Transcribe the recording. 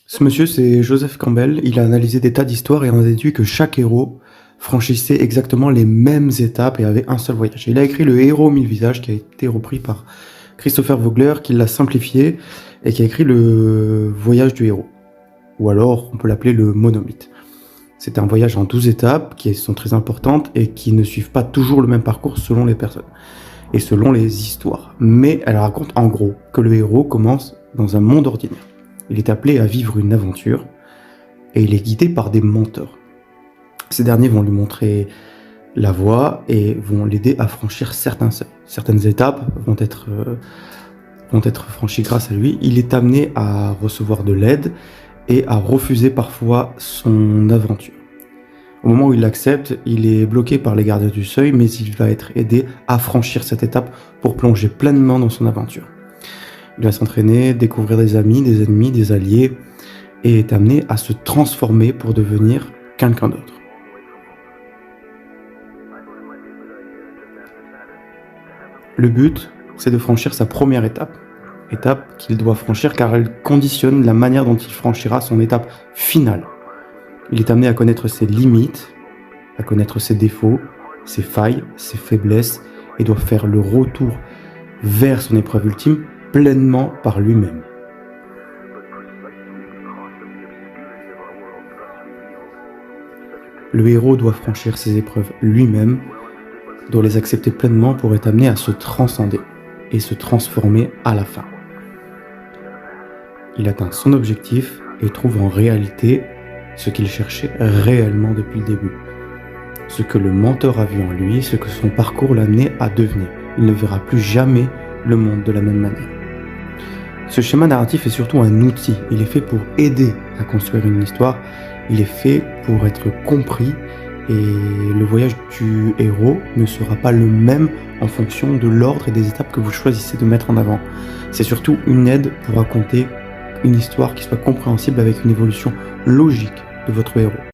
Ce monsieur, c'est Joseph Campbell. Il a analysé des tas d'histoires et en a déduit que chaque héros franchissait exactement les mêmes étapes et avait un seul voyage. Il a écrit Le héros aux mille visages, qui a été repris par Christopher Vogler, qui l'a simplifié et qui a écrit Le voyage du héros. Ou alors, on peut l'appeler le monomythe. C'est un voyage en 12 étapes qui sont très importantes et qui ne suivent pas toujours le même parcours selon les personnes et selon les histoires. Mais elle raconte en gros que le héros commence dans un monde ordinaire. Il est appelé à vivre une aventure et il est guidé par des mentors. Ces derniers vont lui montrer la voie et vont l'aider à franchir certains seuils. Certaines étapes vont être franchies grâce à lui. Il est amené à recevoir de l'aide et à refuser parfois son aventure. Au moment où il l'accepte, il est bloqué par les gardiens du seuil, mais il va être aidé à franchir cette étape pour plonger pleinement dans son aventure. Il va s'entraîner, découvrir des amis, des ennemis, des alliés, et est amené à se transformer pour devenir quelqu'un d'autre. Le but, c'est de franchir sa première étape qu'il doit franchir car elle conditionne la manière dont il franchira son étape finale. Il est amené à connaître ses limites, à connaître ses défauts, ses failles, ses faiblesses, et doit faire le retour vers son épreuve ultime pleinement par lui-même. Le héros doit franchir ses épreuves lui-même, doit les accepter pleinement pour être amené à se transcender et se transformer à la fin. Il atteint son objectif et trouve en réalité ce qu'il cherchait réellement depuis le début. Ce que le mentor a vu en lui, ce que son parcours l'a amené à devenir. Il ne verra plus jamais le monde de la même manière. Ce schéma narratif est surtout un outil. Il est fait pour aider à construire une histoire. Il est fait pour être compris et le voyage du héros ne sera pas le même en fonction de l'ordre et des étapes que vous choisissez de mettre en avant. C'est surtout une aide pour raconter une histoire qui soit compréhensible avec une évolution logique de votre héros.